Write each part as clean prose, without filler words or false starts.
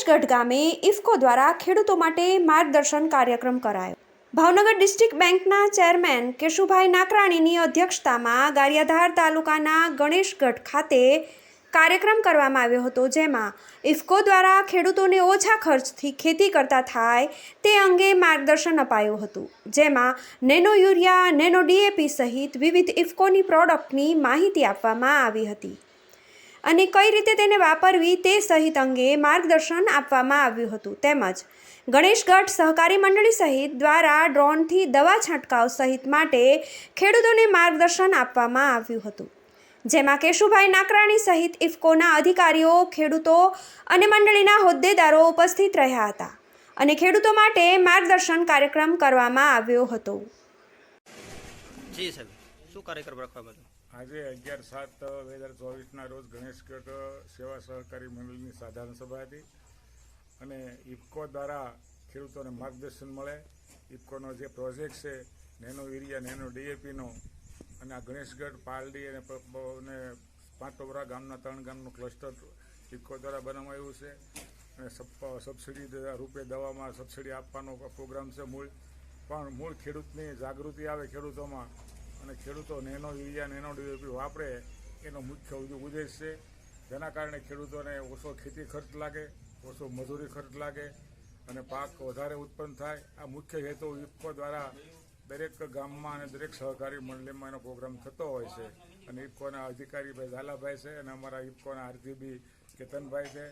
ગણેશગઢ ગામે ઇફકો દ્વારા ખેડૂતો માટે માર્ગદર્શન કાર્યક્રમ કરાયો। ભાવનગર ડિસ્ટ્રિક્ટ બેંકના ચેરમેન કેશુભાઈ નાકરાણીની અધ્યક્ષતામાં ગારિયાધાર તાલુકાના ગણેશગઢ ખાતે કાર્યક્રમ કરવામાં આવ્યો હતો, જેમાં ઇફકો દ્વારા ખેડૂતોને ઓછા ખર્ચથી ખેતી કરતા થાય તે અંગે માર્ગદર્શન અપાયું હતું, જેમાં નેનો યુરિયા, નેનો ડીએપી સહિત વિવિધ ઇફકોની પ્રોડક્ટની માહિતી આપવામાં આવી હતી અને કઈ રીતે તેને વાપરવી તે સહિત અંગે માર્ગદર્શન આપવામાં આવ્યું હતું। તેમજ ગણેશગઢ સહકારી મંડળી સહિત દ્વારા ડ્રોનથી દવા છંટકાવ સહિત માટે ખેડૂતોને માર્ગદર્શન આપવામાં આવ્યું હતું, જેમાં કેશુભાઈ નાકરાણી સહિત ઇફકોના અધિકારીઓ, ખેડૂતો અને મંડળીના હોદ્દેદારો ઉપસ્થિત રહ્યા હતા અને ખેડૂતો માટે માર્ગદર્શન કાર્યક્રમ કરવામાં આવ્યો હતો। જી સાહેબ, શું કાર્યક્રમ રાખવામાં આવ્યો? આજે 11/7/2024 રોજ ગણેશગઢ સેવા સહકારી મંડળની સાધારણ સભા હતી અને ઇફકો દ્વારા ખેડૂતોને માર્ગદર્શન મળે। ઇફકોનો જે પ્રોજેક્ટ છે નેનો યુરિયા, નેનો ડીએપીનો, અને આ ગણેશગઢ, પાલડી અને પાંટોબરા ગામના 3 ગામનું ક્લસ્ટર ઇફકો દ્વારા બનાવવામાં આવ્યું છે અને સબસિડી રૂપે દવામાં સબસિડી આપવાનો પ્રોગ્રામ છે। મૂળ ખેડૂતની જાગૃતિ આવે ખેડૂતોમાં અને ખેડૂતો નેનો યુરિયા, નેનો ડીએપી વાપરે એનો મુખ્ય ઉદ્દેશ છે, જેના કારણે ખેડૂતોને ઓછો ખેતી ખર્ચ લાગે, ઓછો મજૂરી ખર્ચ લાગે અને પાક વધારે ઉત્પન્ન થાય। આ મુખ્ય હેતુ ઇફકો દ્વારા દરેક ગામમાં અને દરેક સહકારી મંડળીમાં એનો પ્રોગ્રામ થતો હોય છે અને ઇફકોના અધિકારી ભાઈ ઝાલાભાઈ છે અને અમારા ઇફકોના આરજીબી કેતનભાઈ છે,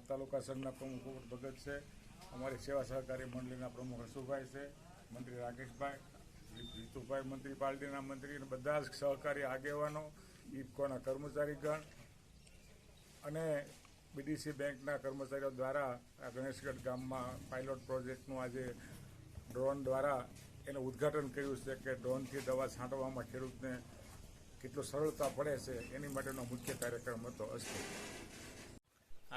તાલુકા સંઘના પ્રમુખ ભગત છે, અમારી સેવા સહકારી મંડળીના પ્રમુખ હસુભાઈ છે, મંત્રી રાકેશભાઈ, જીતુભાઈ મંત્રી, પાલડીના મંત્રી અને બધા જ સહકારી આગેવાનો, ઇફકોના કર્મચારીગણ અને બીડીસી બેંકના કર્મચારીઓ દ્વારા આ ગણેશગઢ ગામમાં પાયલોટ પ્રોજેક્ટનું આજે ડ્રોન દ્વારા એનું ઉદ્ઘાટન કર્યું છે કે ડ્રોનથી દવા છાંટવામાં ખેડૂતને કેટલું સરળતા પડે છે એની માટેનો મુખ્ય કાર્યક્રમ હતો।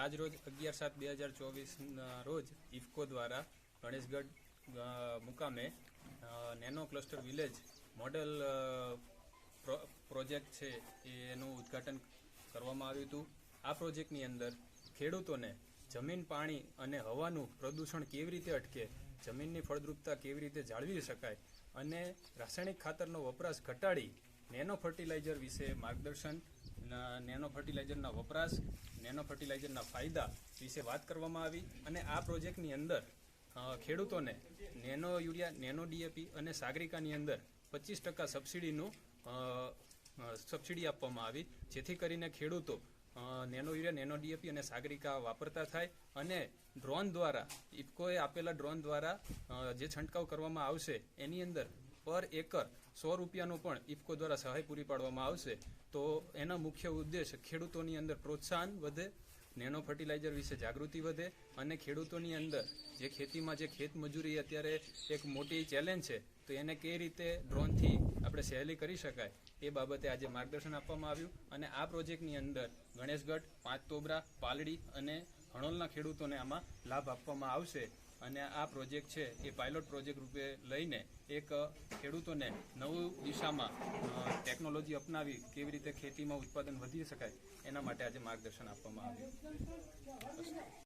આજ રોજ 11/7/2024 રોજ ઇફકો દ્વારા ગણેશગઢ મુકામે nano cluster village model project છે એનું ઉદ્ઘાટન કરવામાં આવ્યું હતું। આ પ્રોજેક્ટની અંદર ખેડૂતોને જમીન, પાણી અને હવાનું પ્રદૂષણ કેવી રીતે અટકે, જમીનની ફળદ્રુપતા કેવી રીતે જાળવી શકાય અને રાસાયણિક ખાતરનો વપરાશ ઘટાડી નેનો ફર્ટિલાઇઝર વિશે માર્ગદર્શન, નેનો ફર્ટિલાઇઝરના વપરાશ, નેનો ફર્ટિલાઇઝરના ફાયદા વિશે વાત કરવામાં આવી અને આ પ્રોજેક્ટની અંદર ખેડૂતોને નેનો યુરિયા, નેનો ડીએપી અને સાગરિકાની અંદર 25% સબસિડી આપવામાં આવી, જેથી કરીને ખેડૂતો નેનો યુરિયા, નેનો ડીએપી અને સાગરિકા વાપરતા થાય અને ડ્રોન દ્વારા, ઇફકોએ આપેલા ડ્રોન દ્વારા જે છંટકાવ કરવામાં આવશે એની અંદર પર એકર 100 રૂપિયાનો પણ ઇફકો દ્વારા સહાય પૂરી પાડવામાં આવશે। તો એનો મુખ્ય ઉદ્દેશ ખેડૂતોની અંદર પ્રોત્સાહન વધે, નેનો ફર્ટિલાઇઝર વિશે જાગૃતિ વધે અને ખેડૂતોની અંદર જે ખેતીમાં જે ખેત મજૂરી અત્યારે એક મોટી ચેલેન્જ છે તો એને કઈ રીતે ડ્રોનથી આપણે સહેલી કરી શકાય એ બાબતે આજે માર્ગદર્શન આપવામાં આવ્યું અને આ પ્રોજેક્ટની અંદર ગણેશગઢ, પાંટોબરા, પાલડી અને હણોલના ખેડૂતોને આમાં લાભ આપવામાં આવશે અને આ પ્રોજેક્ટ છે એ પાયલોટ પ્રોજેક્ટ રૂપે લઈને એક ખેડૂતોને નવું દિશામાં ટેકનોલોજી અપનાવી કેવી રીતે ખેતીમાં ઉત્પાદન વધી શકાય એના માટે આજે માર્ગદર્શન આપવામાં આવ્યું।